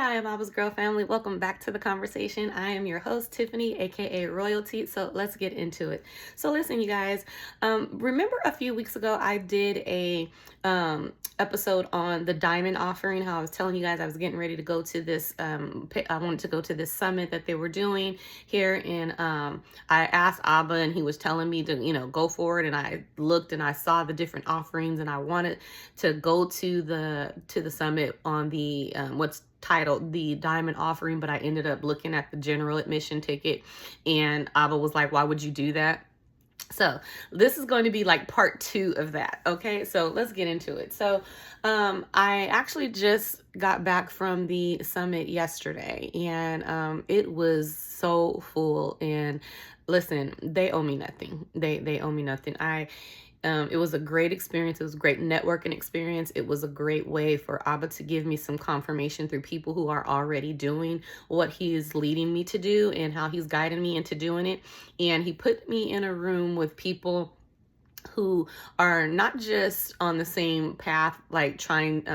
I am Abba's Girl Family. Welcome back to the conversation. I am your host, Tiffany, aka Royalty. So let's get into it. So listen, you guys. Remember a few weeks ago I did a episode on the diamond offering. How I was telling you guys I was getting ready to go to this. I wanted to go to this summit that they were doing here, and I asked Abba, and he was telling me to go for it. And I looked and I saw the different offerings, and I wanted to go to the summit on the what's titled the diamond offering, but I ended up looking at the general admission ticket, and Abba was like, why would you do that? So this is going to be like part 2 of that. Okay, so let's get into it. So I actually just got back from the summit yesterday, and it was so full. And listen, they owe me nothing. They owe me nothing. It was a great experience. It was a great networking experience. It was a great way for Abba to give me some confirmation through people who are already doing what he is leading me to do and how he's guiding me into doing it. And he put me in a room with people who are not just on the same path, like trying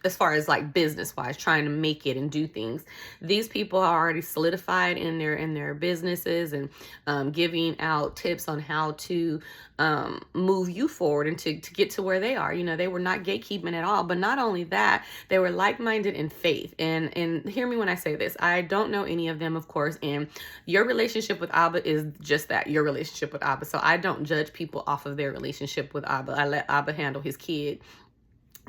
as far as like business wise, trying to make it and do things. These people are already solidified in their businesses, and giving out tips on how to move you forward and to get to where they are. They were not gatekeeping at all, but not only that, they were like-minded in faith. And hear me when I say this, I don't know any of them, of course, and your relationship with Abba is just that, your relationship with Abba. So I don't judge people off of their relationship with Abba. I let Abba handle his kid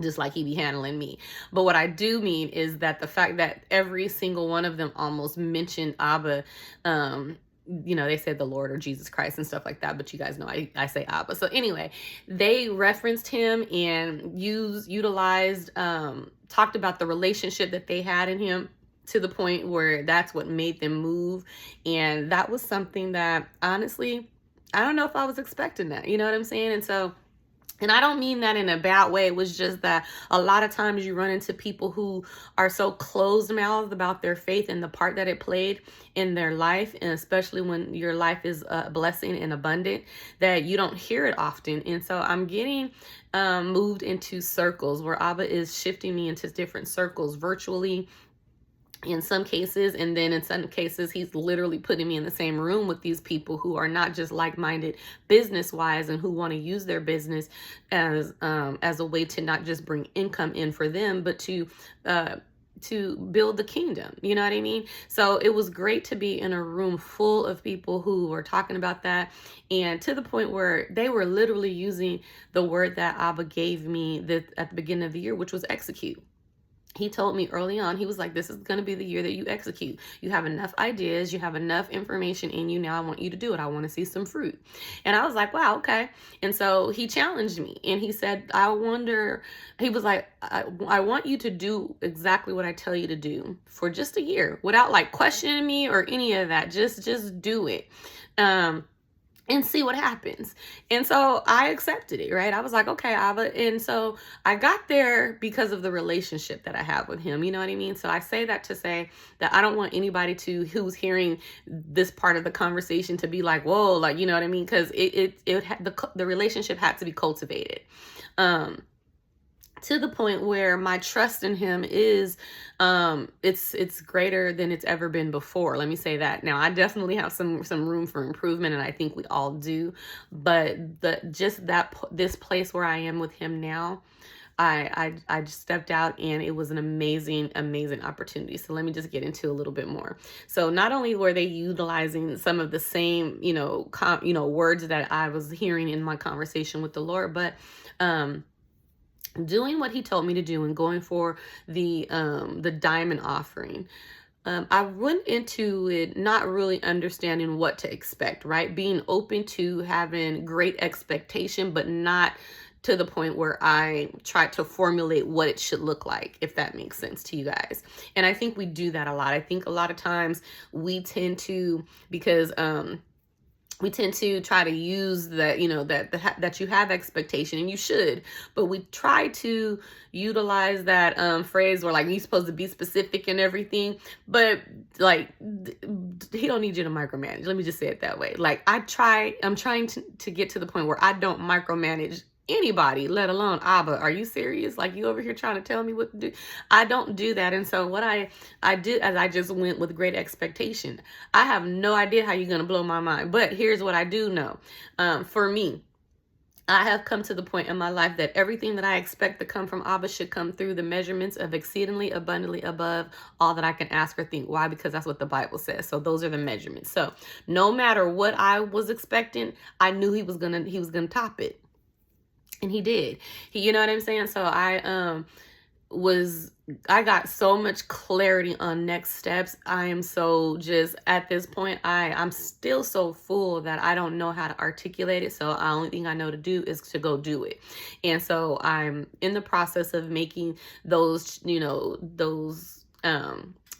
just like he be handling me. But what I do mean is that the fact that every single one of them almost mentioned Abba, they said the Lord or Jesus Christ and stuff like that, but you guys know I say Abba. So anyway, they referenced him and utilized, talked about the relationship that they had in him, to the point where that's what made them move. And that was something that, honestly, I don't know if I was expecting that. You know what I'm saying? And I don't mean that in a bad way. It was just that a lot of times you run into people who are so closed-mouthed about their faith and the part that it played in their life, and especially when your life is a blessing and abundant, that you don't hear it often. And so I'm getting moved into circles where Abba is shifting me into different circles virtually, in some cases, and then in some cases he's literally putting me in the same room with these people who are not just like-minded business wise, and who want to use their business as a way to not just bring income in for them, but to build the kingdom. You know what I mean? So it was great to be in a room full of people who were talking about that, and to the point where they were literally using the word that Abba gave me at the beginning of the year, which was execute. He told me early on, he was like, this is going to be the year that you execute. You have enough ideas. You have enough information in you. Now I want you to do it. I want to see some fruit. And I was like, wow, okay. And so he challenged me, and he said, he was like, I want you to do exactly what I tell you to do for just a year, without like questioning me or any of that. Just do it. And see what happens. And so I accepted it, right? I was like, okay, Abba. And so I got there because of the relationship that I have with him. You know what I mean? So I say that to say that I don't want anybody who's hearing this part of the conversation to be like, whoa, like, you know what I mean? Because the relationship had to be cultivated. To the point where my trust in him is, it's greater than it's ever been before. Let me say that. Now, I definitely have some room for improvement, and I think we all do. But this place where I am with him now, I just stepped out, and it was an amazing opportunity. So let me just get into a little bit more. So not only were they utilizing some of the same, words that I was hearing in my conversation with the Lord, but doing what he told me to do and going for the diamond offering. I went into it not really understanding what to expect, right? Being open to having great expectation, but not to the point where I tried to formulate what it should look like, if that makes sense to you guys. And I think we do that a lot. I think a lot of times we tend to, because we tend to try to use that, that you have expectation, and you should, but we try to utilize that phrase where like you're supposed to be specific and everything, but like he don't need you to micromanage. Let me just say it that way. Like I'm trying to get to the point where I don't micromanage anybody, let alone Abba. Are you serious? Like, you over here trying to tell me what to do? I don't do that. And so what I did, as I just went with great expectation. I have no idea how you're going to blow my mind. But here's what I do know. For me, I have come to the point in my life that everything that I expect to come from Abba should come through the measurements of exceedingly abundantly above all that I can ask or think. Why? Because that's what the Bible says. So those are the measurements. So no matter what I was expecting, I knew he was gonna top it. And he did. You know what I'm saying? So I got so much clarity on next steps. I am so just at this point, I'm still so full that I don't know how to articulate it. So the only thing I know to do is to go do it. And so I'm in the process of making those,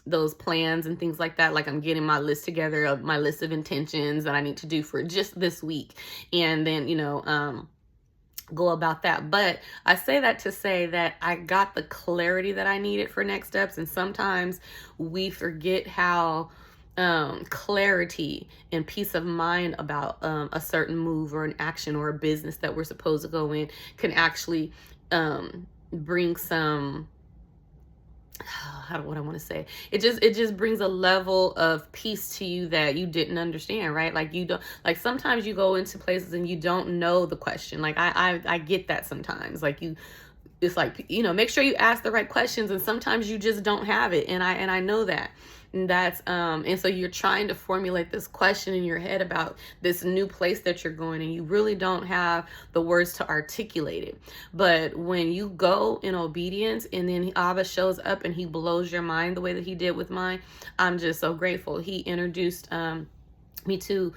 those plans and things like that. Like, I'm getting my list together of my list of intentions that I need to do for just this week. And then, go about that. But I say that to say that I got the clarity that I needed for next steps. And sometimes we forget how clarity and peace of mind about a certain move or an action or a business that we're supposed to go in can actually bring some, what I want to say. It just brings a level of peace to you that you didn't understand, right? Like, you don't, like, sometimes you go into places and you don't know the question. Like, I get that sometimes. Like, it's like, make sure you ask the right questions, and sometimes you just don't have it. And I know that. And that's and so you're trying to formulate this question in your head about this new place that you're going, and you really don't have the words to articulate it. But when you go in obedience, and then Abba shows up and he blows your mind the way that he did with mine, I'm just so grateful. He introduced me to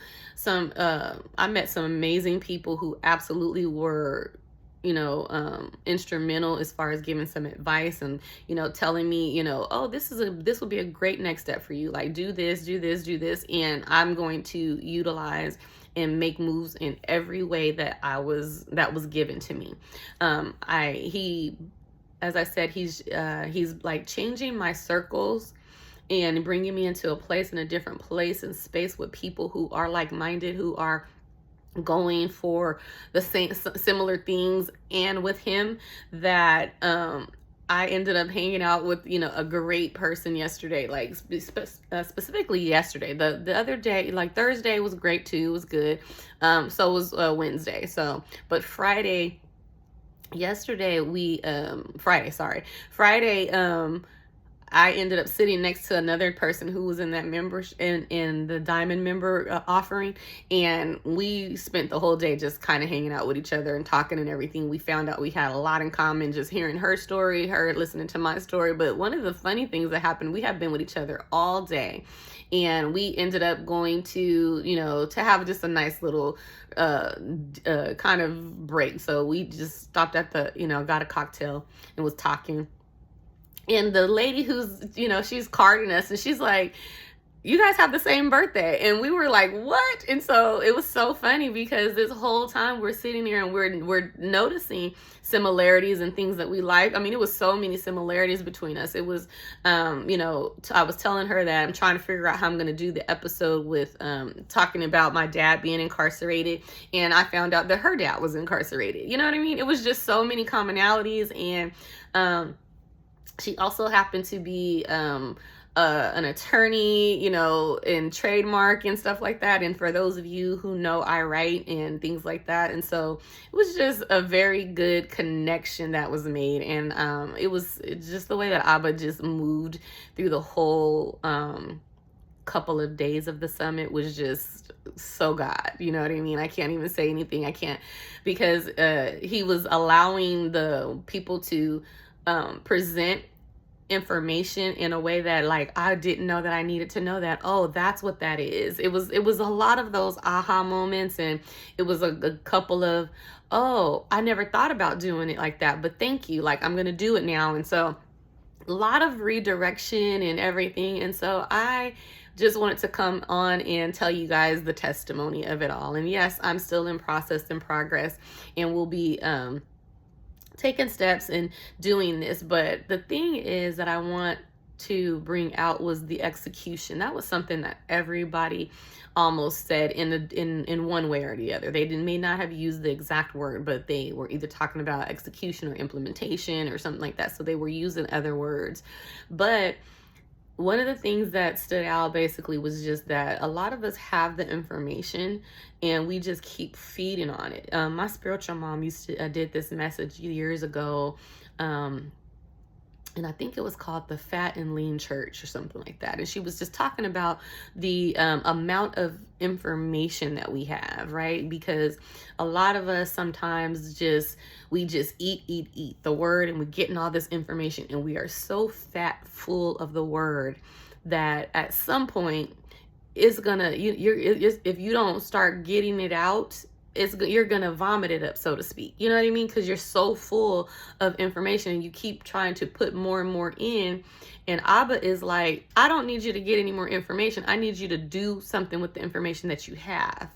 I met some amazing people who absolutely were instrumental as far as giving some advice and, telling me, oh, this will be a great next step for you. Like, do this. And I'm going to utilize and make moves in every way that was given to me. As I said, he's like changing my circles and bringing me into a place, in a different place and space with people who are like-minded, who are going for the same similar things. And with him, that I ended up hanging out with a great person yesterday, like specifically yesterday. The other day, like Thursday, was great too. It was good. So was Wednesday. So, but Friday, I ended up sitting next to another person who was in that in the diamond member offering. And we spent the whole day just kind of hanging out with each other and talking and everything. We found out we had a lot in common, just hearing her story, her listening to my story. But one of the funny things that happened, we have been with each other all day. And we ended up going to, to have just a nice little kind of break. So we just stopped at got a cocktail and was talking. And the lady who's, she's carding us, and she's like, you guys have the same birthday. And we were like, what? And so it was so funny, because this whole time we're sitting here and we're noticing similarities and things that we like. I mean, it was so many similarities between us. It was, I was telling her that I'm trying to figure out how I'm going to do the episode with talking about my dad being incarcerated. And I found out that her dad was incarcerated. You know what I mean? It was just so many commonalities. And she also happened to be an attorney, in trademark and stuff like that. And for those of you who know, I write and things like that. And so it was just a very good connection that was made. And it's just the way that Abba just moved through the whole couple of days of the summit was just so God. You know what I mean? I can't even say anything. I can't, because he was allowing the people to present information in a way that, like, I didn't know that I needed to know that. Oh, that's what that is. It was a lot of those aha moments, and it was a couple of, oh, I never thought about doing it like that, but thank you. Like, I'm gonna do it now. And so a lot of redirection and everything. And so I just wanted to come on and tell you guys the testimony of it all. And yes, I'm still in process and progress, and we'll be taking steps and doing this. But the thing is that I want to bring out was the execution. That was something that everybody almost said in one way or the other. They may not have used the exact word, but they were either talking about execution or implementation or something like that. So they were using other words. But one of the things that stood out basically was just that a lot of us have the information and we just keep feeding on it. My spiritual mom did this message years ago. And I think it was called the Fat and Lean Church or something like that. And she was just talking about the amount of information that we have, right? Because a lot of us sometimes we just eat the word, and we're getting all this information, and we are so fat full of the word that at some point it's gonna, if you don't start getting it out, you're gonna vomit it up, so to speak. You know what I mean? Because you're so full of information and you keep trying to put more and more in. And Abba is like, I don't need you to get any more information. I need you to do something with the information that you have.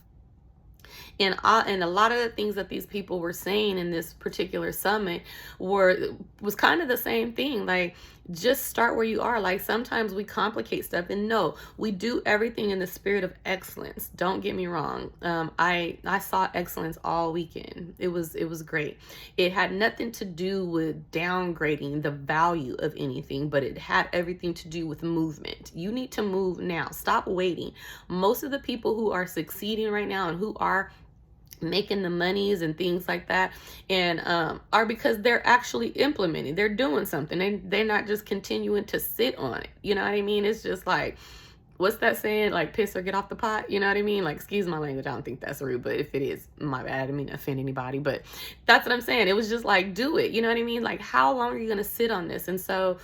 And a lot of the things that these people were saying in this particular summit was kind of the same thing. Like, just start where you are. Like, sometimes we complicate stuff, and no, we do everything in the spirit of excellence. Don't get me wrong. I saw excellence all weekend. It was great. It had nothing to do with downgrading the value of anything, but it had everything to do with movement. You need to move now. Stop waiting. Most of the people who are succeeding right now and who are making the monies and things like that, and are because they're actually implementing. They're doing something. They're not just continuing to sit on it. You know what I mean? It's just like, what's that saying? Like, piss or get off the pot. You know what I mean? Like, excuse my language. I don't think that's rude, but if it is, my bad. I didn't mean to offend anybody, but that's what I'm saying. It was just like, do it. You know what I mean? Like, how long are you going to sit on this? And so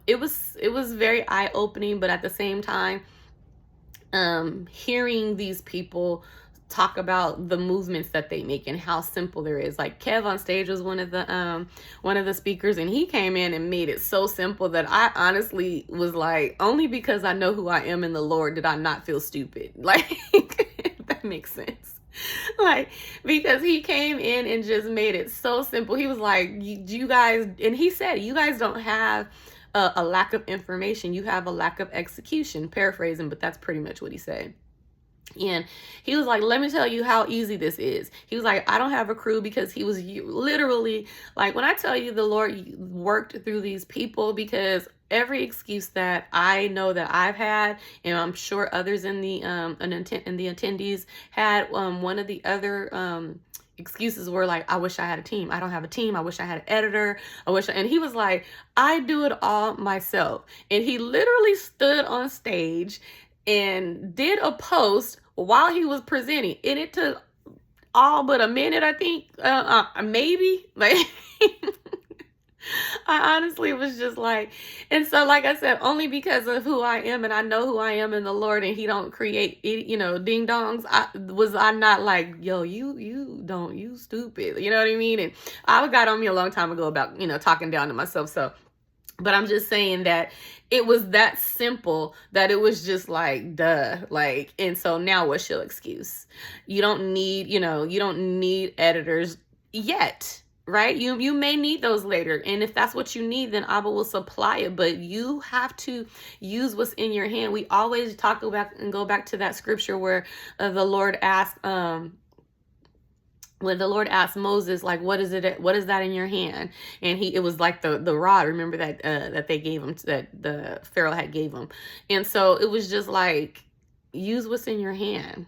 it was very eye-opening, but at the same time, hearing these people talk about the movements that they make and how simple there is. Like, Kev on stage was one of the speakers, and he came in and made it so simple that I honestly was like, only because I know who I am in the Lord did I not feel stupid. Like, if that makes sense. Like, because he came in and just made it so simple. He was like, you guys, and he said, you guys don't have a lack of information. You have a lack of execution. Paraphrasing, but that's pretty much what he said. And he was like, let me tell you how easy this is. He was like, I don't have a crew, because he was literally like, when I tell you the Lord worked through these people, because every excuse that I know that I've had, and I'm sure others in the attendees had, one of the other excuses were like, I wish I had a team. I don't have a team. I wish I had an editor. And he was like, I do it all myself. And he literally stood on stage and did a post while he was presenting, and it took all but a minute, I think, maybe. Like, I honestly was just like, and so, like I said, only because of who I am, and I know who I am in the Lord, and he don't create, ding dongs. I'm not like, yo, you stupid. You know what I mean? And I got on me a long time ago about, talking down to myself. So, but I'm just saying that it was that simple that it was just like, duh. Like, and so now what's your excuse? You don't need editors yet, right? You may need those later. And if that's what you need, then Abba will supply it. But you have to use what's in your hand. We always talk about and go back to that scripture where the Lord asked, when the Lord asked Moses, like, what is that in your hand? And it was like the rod. Remember that they gave him, that the Pharaoh had gave him. And so it was just like, use what's in your hand.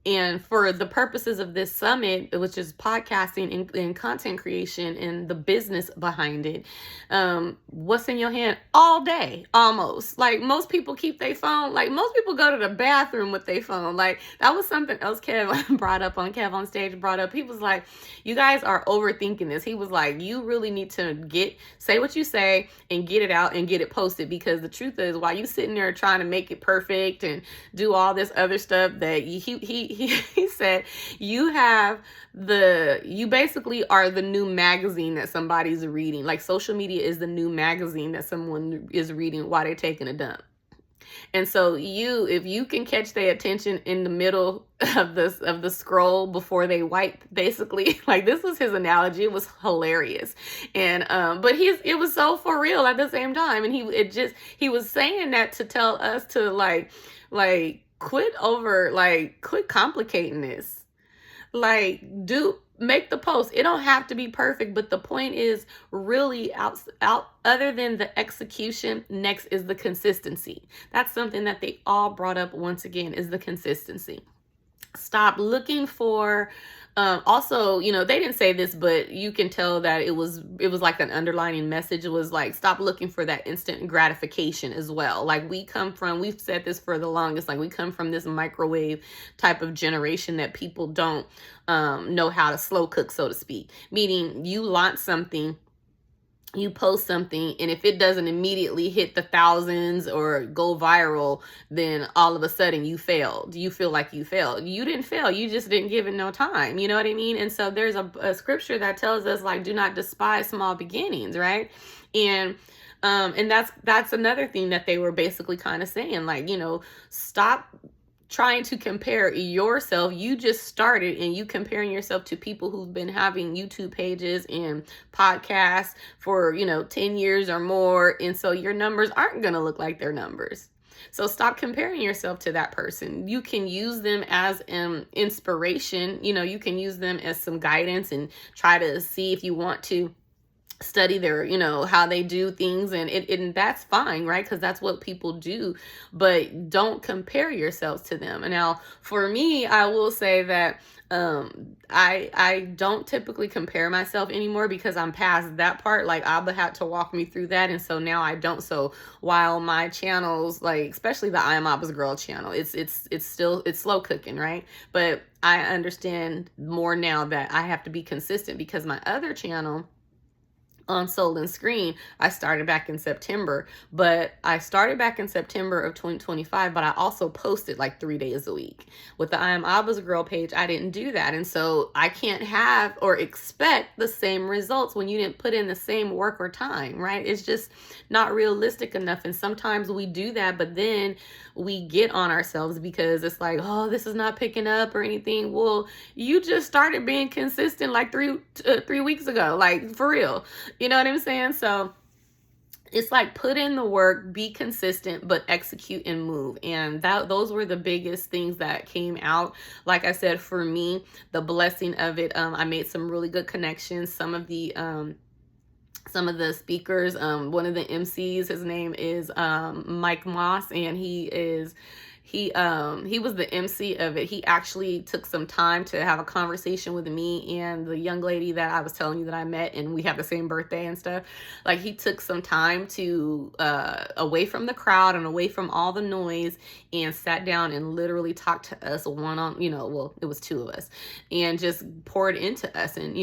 And for the purposes of this summit, which is podcasting and content creation and the business behind it, what's in your hand all day, almost. Like, most people keep their phone. Like, most people go to the bathroom with their phone. Like, that was something else Kev on stage brought up. He was like, you guys are overthinking this. He was like, you really need to say what you say and get it out and get it posted, because the truth is, while you sitting there trying to make it perfect and do all this other stuff that he said, you basically are the new magazine that somebody's reading. Like, social media is the new magazine that someone is reading while they're taking a dump. And so if you can catch their attention in the middle of the scroll before they wipe, basically, like, this was his analogy. It was hilarious. And but it was so for real at the same time. And he was saying that to tell us to quit complicating this. Like, make the post. It don't have to be perfect, but the point is really out other than the execution, next is the consistency. That's something that they all brought up once again, is the consistency. Stop looking for also, they didn't say this, but you can tell that it was like an underlining message. It was like, stop looking for that instant gratification as well. Like, we've said this for the longest, like, we come from this microwave type of generation that people don't know how to slow cook, so to speak. Meaning, you launch something, you post something, and if it doesn't immediately hit the thousands or go viral, then all of a sudden you failed. You feel like you failed. You didn't fail. You just didn't give it no time. You know what I mean? And so there's a scripture that tells us, like, do not despise small beginnings, right? And that's another thing that they were basically kind of saying, like, stop trying to compare yourself. You just started, and you comparing yourself to people who've been having YouTube pages and podcasts for 10 years or more, and so your numbers aren't going to look like their numbers. So stop comparing yourself to that person. You can use them as an inspiration. You can use them as some guidance and try to see if you want to study their, how they do things, and that's fine, right? Because that's what people do, but don't compare yourselves to them. And now, for me, I will say that I don't typically compare myself anymore, because I'm past that part. Like, Abba had to walk me through that, and so now I don't. So while my channels, like especially the I Am Abba's Girl channel, it's slow cooking, right? But I understand more now that I have to be consistent, because my other channel on Soul and Screen, I started back in September, of 2025, but I also posted like 3 days a week. With the I Am Abba's Girl page, I didn't do that. And so I can't have or expect the same results when you didn't put in the same work or time, right? It's just not realistic enough. And sometimes we do that, but then we get on ourselves because it's like, oh, this is not picking up or anything. Well, you just started being consistent like three weeks ago, like, for real. You know what I'm saying? So it's like, put in the work, be consistent, but execute and move. And those were the biggest things that came out. Like I said, for me, the blessing of it, I made some really good connections. Some of the speakers, one of the MCs, his name is Mike Moss, and he was the MC of it. He actually took some time to have a conversation with me and the young lady that I was telling you that I met, and we have the same birthday and stuff. Like, he took some time to away from the crowd and away from all the noise, and sat down and literally talked to us well, it was two of us, and just poured into us. And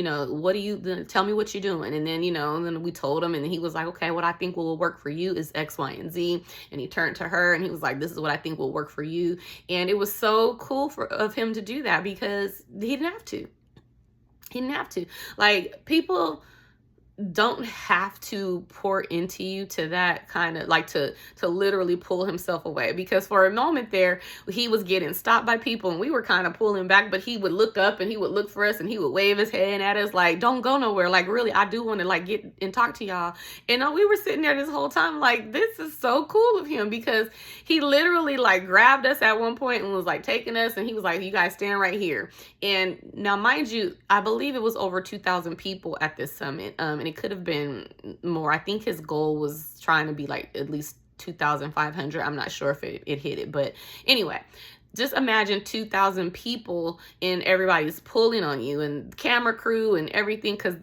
tell me what you're doing. And then then we told him, and he was like, okay, what I think will work for you is X, Y, and Z. And he turned to her and he was like, this is what I think will work for you. And it was so cool of him to do that, because he didn't have to. Like, people don't have to pour into you to that kind of, like, to literally pull himself away. Because for a moment there, he was getting stopped by people and we were kind of pulling back, but he would look up and he would look for us and he would wave his hand at us like, don't go nowhere. Like, really, I do want to, like, get and talk to y'all. And we were sitting there this whole time like, this is so cool of him, because he literally, like, grabbed us at one point and was, like, taking us, and he was like, you guys stand right here. And now, mind you, I believe it was over 2,000 people at this summit, and it could have been more. I think his goal was trying to be like at least 2,500. I'm not sure if it hit it, but anyway, just imagine 2,000 people and everybody's pulling on you, and camera crew and everything, because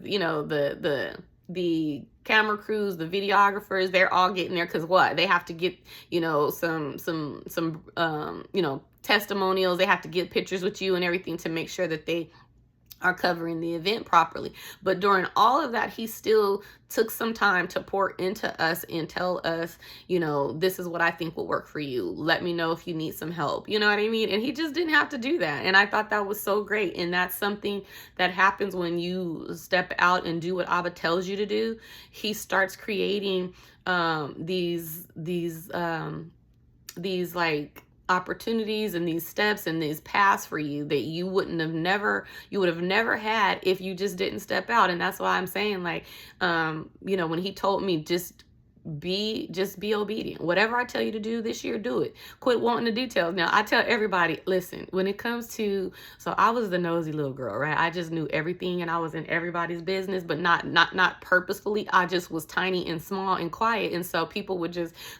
the camera crews, the videographers, they're all getting there because what? They have to get some testimonials. They have to get pictures with you and everything to make sure that they are covering the event properly. But during all of that, he still took some time to pour into us and tell us, this is what I think will work for you. Let me know if you need some help. You know what I mean? And he just didn't have to do that. And I thought that was so great. And that's something that happens when you step out and do what Abba tells you to do. He starts creating these these like opportunities and these steps and these paths for you that you would have never had if you just didn't step out. And that's why I'm saying, like, when he told me just be obedient. Whatever I tell you to do this year, do it. Quit wanting the details. Now, I tell everybody, listen, when it comes to, so I was the nosy little girl, right? I just knew everything and I was in everybody's business, but not purposefully. I just was tiny and small and quiet. And so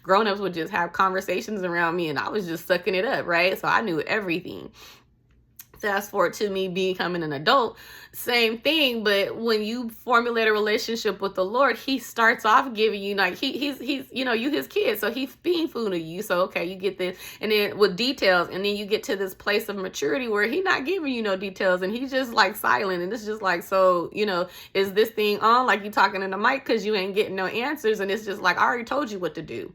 grown-ups would just have conversations around me and I was just sucking it up, right? So I knew everything. Fast forward to me becoming an adult, same thing. But when you formulate a relationship with the Lord, he starts off giving you, like, he's you his kid, so he's being food to you. So okay, you get this, and then with details, and then you get to this place of maturity where he's not giving you no details, and he's just like silent, and it's just like, so is this thing on? Like, you talking in the mic because you ain't getting no answers, and it's just like, I already told you what to do.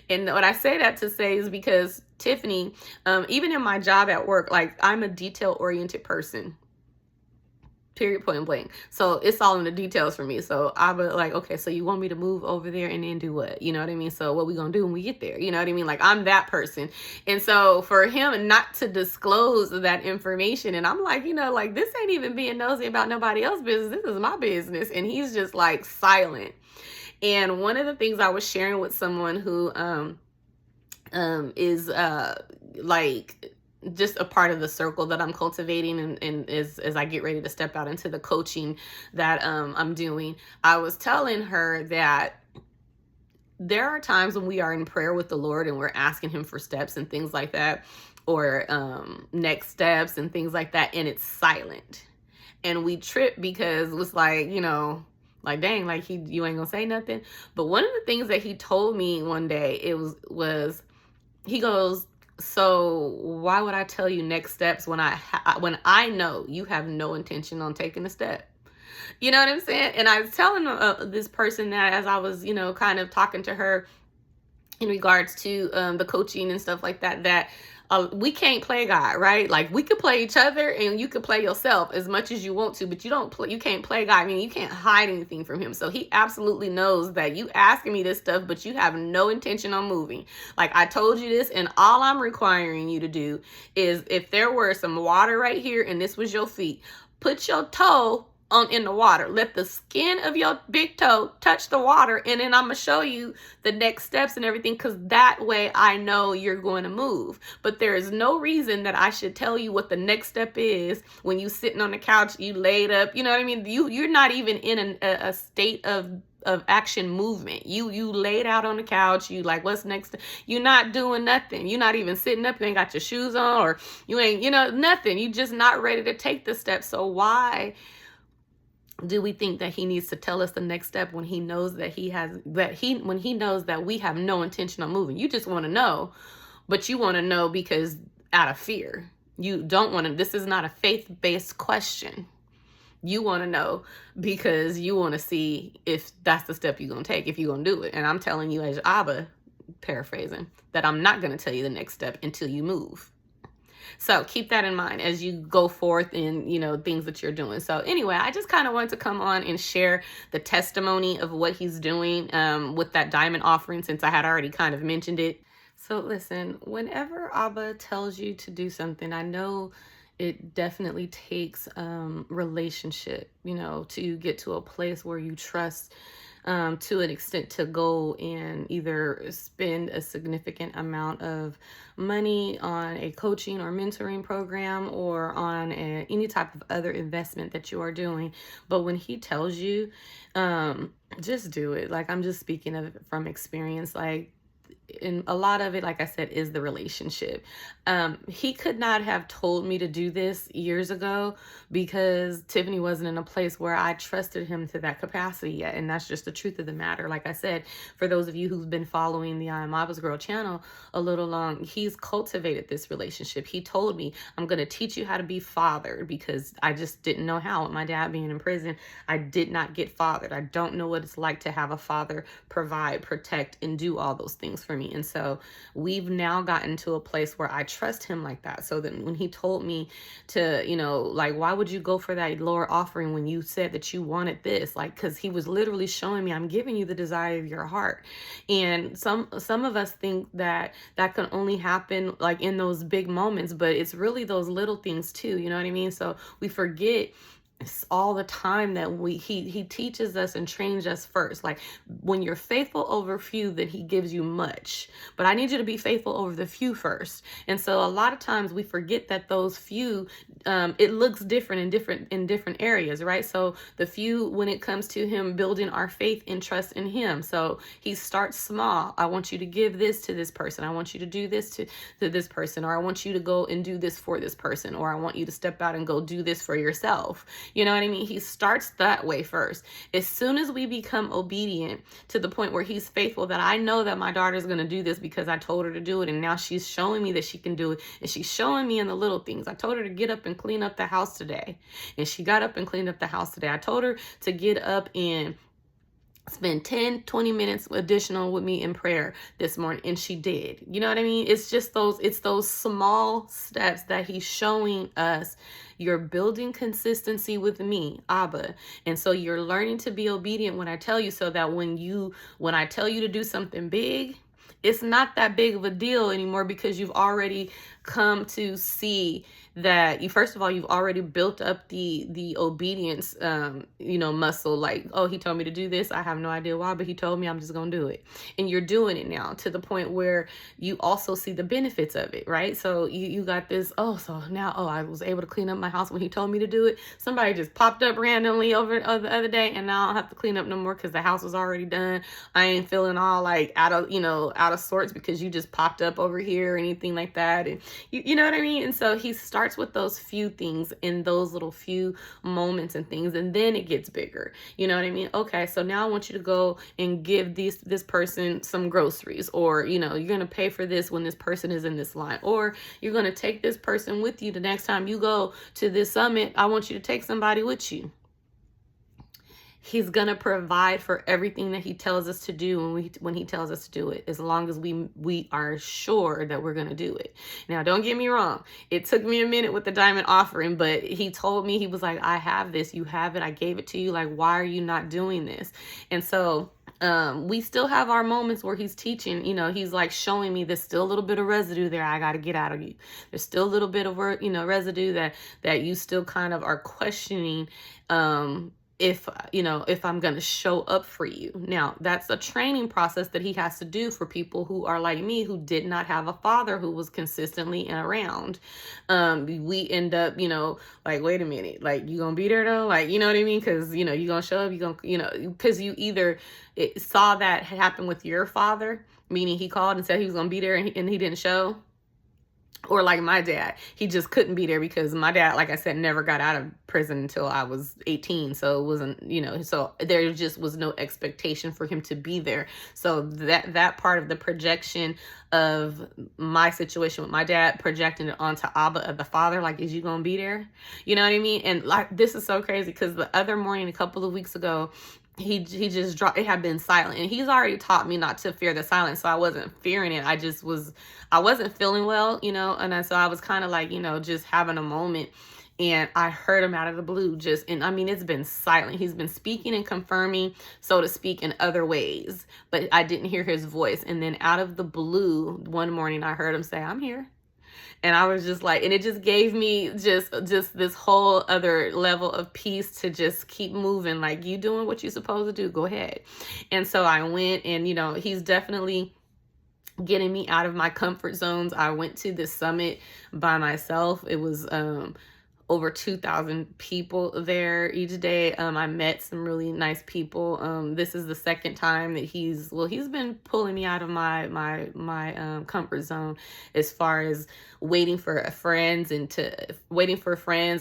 And what I say that to say is because Tiffany, even in my job at work, like, I'm a detail-oriented person. Period, point blank. So it's all in the details for me. So I was like, okay, so you want me to move over there and then do what? You know what I mean? So what we gonna do when we get there? You know what I mean? Like, I'm that person. And so for him not to disclose that information, and I'm like, like, this ain't even being nosy about nobody else's business. This is my business. And he's just like silent. And one of the things I was sharing with someone who is like just a part of the circle that I'm cultivating, and as I get ready to step out into the coaching that I'm doing, I was telling her that there are times when we are in prayer with the Lord and we're asking him for steps and things like that, or next steps and things like that, and it's silent. And we trip because it's like, like, dang, like, you ain't gonna say nothing. But one of the things that he told me one day, was he goes, so why would I tell you next steps when I know you have no intention on taking a step? You know what I'm saying? And I was telling this person that as I was, kind of talking to her in regards to the coaching and stuff like that, we can't play God, right? Like, we could play each other and you could play yourself as much as you want to, but you can't play God. I mean, you can't hide anything from him. So he absolutely knows that you asking me this stuff, but you have no intention on moving. Like, I told you this, and all I'm requiring you to do is, if there were some water right here and this was your feet, put your toe in the water. Let the skin of your big toe touch the water, and then I'm gonna show you the next steps and everything, because that way I know you're going to move. But there is no reason that I should tell you what the next step is when you sitting on the couch, you laid up, you know what I mean? You're not even in a state of action movement. You laid out on the couch, you like, what's next? You're not doing nothing. You're not even sitting up. You ain't got your shoes on, or you ain't, nothing. You just not ready to take the step. So why do we think that he needs to tell us the next step when he knows that when he knows that we have no intention of moving? You just want to know, but you want to know because out of fear. You don't want to, this is not a faith-based question. You want to know because you want to see if that's the step you're going to take, if you're going to do it. And I'm telling you, as Abba, paraphrasing, that I'm not going to tell you the next step until you move. So keep that in mind as you go forth in, things that you're doing. So anyway, I just kind of wanted to come on and share the testimony of what he's doing with that diamond offering, since I had already kind of mentioned it. So listen, whenever Abba tells you to do something, I know it definitely takes relationship, to get to a place where you trust to an extent to go and either spend a significant amount of money on a coaching or mentoring program, or on any type of other investment that you are doing. But when he tells you, just do it. Like, I'm just speaking of it from experience. Like, and a lot of it, like I said, is the relationship. He could not have told me to do this years ago because Tiffany wasn't in a place where I trusted him to that capacity yet. And that's just the truth of the matter. Like I said, for those of you who've been following the I Am Abba's Girl channel a little long, he's cultivated this relationship. He told me, I'm going to teach you how to be fathered, because I just didn't know how. With my dad being in prison, I did not get fathered. I don't know what it's like to have a father provide, protect, and do all those things for me. me. And so we've now gotten to a place where I trust him like that. So then when he told me to, like, why would you go for that lower offering when you said that you wanted this? Like, because he was literally showing me, I'm giving you the desire of your heart. And some of us think that can only happen like in those big moments, but it's really those little things too. You know what I mean? So we forget all the time that he teaches us and trains us first. Like, when you're faithful over few, then he gives you much. But I need you to be faithful over the few first. And so a lot of times we forget that those few, it looks different in different areas, right? So the few, when it comes to him building our faith and trust in him. So he starts small. I want you to give this to this person. I want you to do this to this person, or I want you to go and do this for this person, or I want you to step out and go do this for yourself. You know what I mean? He starts that way first. As soon as we become obedient to the point where he's faithful, that I know that my daughter's going to do this because I told her to do it. And now she's showing me that she can do it. And she's showing me in the little things. I told her to get up and clean up the house today. And she got up and cleaned up the house today. I told her to get up and spend 10-20 minutes additional with me in prayer this morning, and she did. You know what I mean? It's just those small steps that he's showing us. You're building consistency with me, Abba. And so you're learning to be obedient when I tell you, so that when I tell you to do something big, it's not that big of a deal anymore, because you've already come to see that first of all, you've already built up the obedience, muscle. Like, oh, he told me to do this. I have no idea why, but he told me, I'm just going to do it. And you're doing it now to the point where you also see the benefits of it, right? So you got this, so now, I was able to clean up my house when he told me to do it. Somebody just popped up randomly over the other day, and now I don't have to clean up no more because the house was already done. I ain't feeling all like out of sorts because you just popped up over here or anything like that. And you know what I mean? And so he starts with those few things in those little few moments and things, and then it gets bigger. You know what I mean? Okay, so now I want you to go and give this person some groceries, or you're going to pay for this when this person is in this line, or you're going to take this person with you the next time you go to this summit. I want you to take somebody with you. He's going to provide for everything that he tells us to do when he tells us to do it, as long as we are sure that we're going to do it. Now, don't get me wrong. It took me a minute with the diamond offering, but he told me, he was like, I have this, you have it, I gave it to you. Like, why are you not doing this? And so we still have our moments where he's teaching, he's like showing me there's still a little bit of residue there I got to get out of you. There's still a little bit of, residue that you still kind of are questioning, if I'm going to show up for you. Now, that's a training process that he has to do for people who are like me, who did not have a father who was consistently around. We end up, like, wait a minute, like, you gonna be there though? Like, you know what I mean? Cause you gonna show up, cause you either saw that happen with your father, meaning he called and said he was gonna be there and he didn't show. Or like my dad, he just couldn't be there because my dad, like I said, never got out of prison until I was 18. So it wasn't, so there just was no expectation for him to be there. So that part of the projection of my situation with my dad, projecting it onto Abba, the father, like, is you going to be there? You know what I mean? And like, this is so crazy because the other morning, a couple of weeks ago, he just dropped, it had been silent, and he's already taught me not to fear the silence. So I wasn't fearing it. I wasn't feeling well, and so I was kind of like, just having a moment, and I heard him out of the blue and I mean, it's been silent. He's been speaking and confirming, so to speak, in other ways, but I didn't hear his voice. And then out of the blue, one morning I heard him say, I'm here. And I was just like, and it just gave me just this whole other level of peace to just keep moving. Like, you doing what you're supposed to do, go ahead. And so I went, and, he's definitely getting me out of my comfort zones. I went to this summit by myself. It was, over 2,000 people there each day. I met some really nice people. This is the second time that he's been pulling me out of my comfort zone, as far as waiting for friends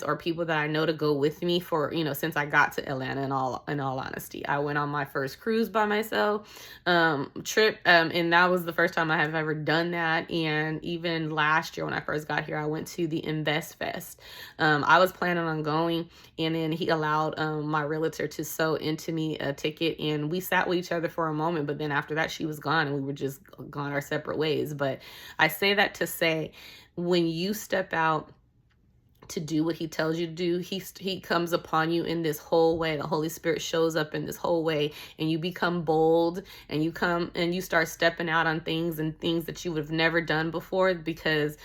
or people that I know to go with me for, since I got to Atlanta. In all honesty, I went on my first cruise by myself, trip. And that was the first time I have ever done that. And even last year when I first got here, I went to the Invest Fest. I was planning on going, and then he allowed my realtor to sew into me a ticket, and we sat with each other for a moment, but then after that she was gone and we were just gone our separate ways. But I say that to say, when you step out to do what he tells you to do, he comes upon you in this whole way. The Holy Spirit shows up in this whole way, and you become bold, and you come and you start stepping out on things that you would have never done before, because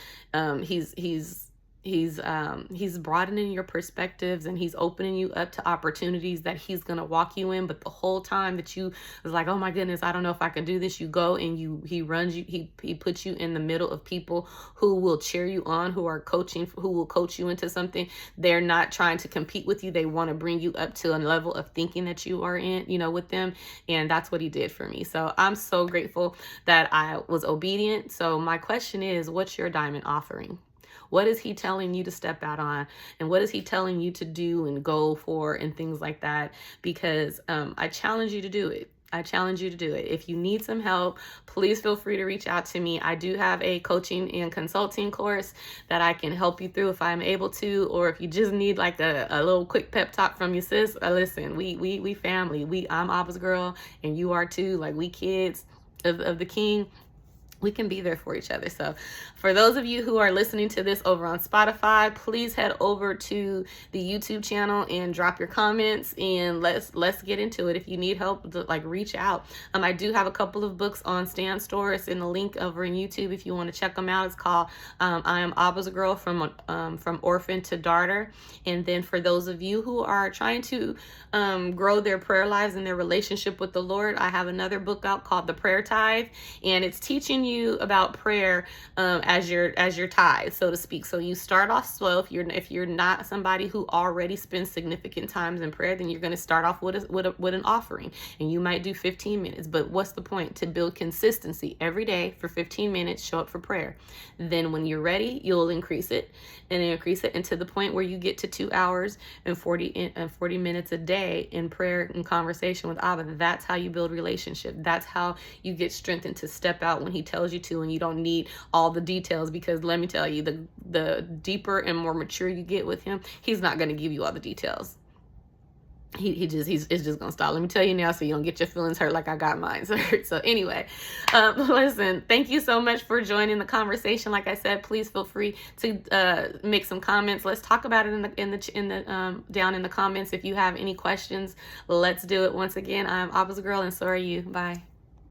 he's broadening your perspectives, and he's opening you up to opportunities that he's going to walk you in. But the whole time that you was like, oh my goodness, I don't know if I can do this, you go and he runs you, he puts you in the middle of people who will cheer you on, who will coach you into something. They're not trying to compete with you. They want to bring you up to a level of thinking that you are in, with them. And that's what he did for me. So I'm so grateful that I was obedient. So my question is, what's your diamond offering? What is he telling you to step out on? And what is he telling you to do and go for and things like that? Because I challenge you to do it. I challenge you to do it. If you need some help, please feel free to reach out to me. I do have a coaching and consulting course that I can help you through if I'm able to, or if you just need like a little quick pep talk from your sis. Listen, we family. I'm Abba's girl, and you are too. Like, we kids of the King. We can be there for each other. So for those of you who are listening to this over on Spotify, please head over to the YouTube channel and drop your comments, and let's get into it. If you need help, reach out. I do have a couple of books on Stan Store. It's in the link over in YouTube if you want to check them out. It's called I Am Abba's Girl, from Orphan to Daughter. And then for those of you who are trying to grow their prayer lives and their relationship with the Lord, I have another book out called The Prayer Tithe, and it's teaching you about prayer as your tithe, so to speak. So you start off slow. If you're not somebody who already spends significant times in prayer, then you're going to start off with an offering, and you might do 15 minutes. But what's the point? To build consistency every day for 15 minutes. Show up for prayer. Then when you're ready, you'll increase it into the point where you get to 2 hours and 40 minutes a day in prayer and conversation with Abba. That's how you build relationship. That's how you get strengthened to step out when he tells you to, and you don't need all the details, because let me tell you, the deeper and more mature you get with him, he's not going to give you all the details. It's just gonna stop. Let me tell you now, so you don't get your feelings hurt like I got mine hurt. So anyway, listen, thank you so much for joining the conversation. Like I said, please feel free to make some comments. Let's talk about it down in the comments. If you have any questions, let's do it. Once again, I'm Abba's girl, and so are you. Bye.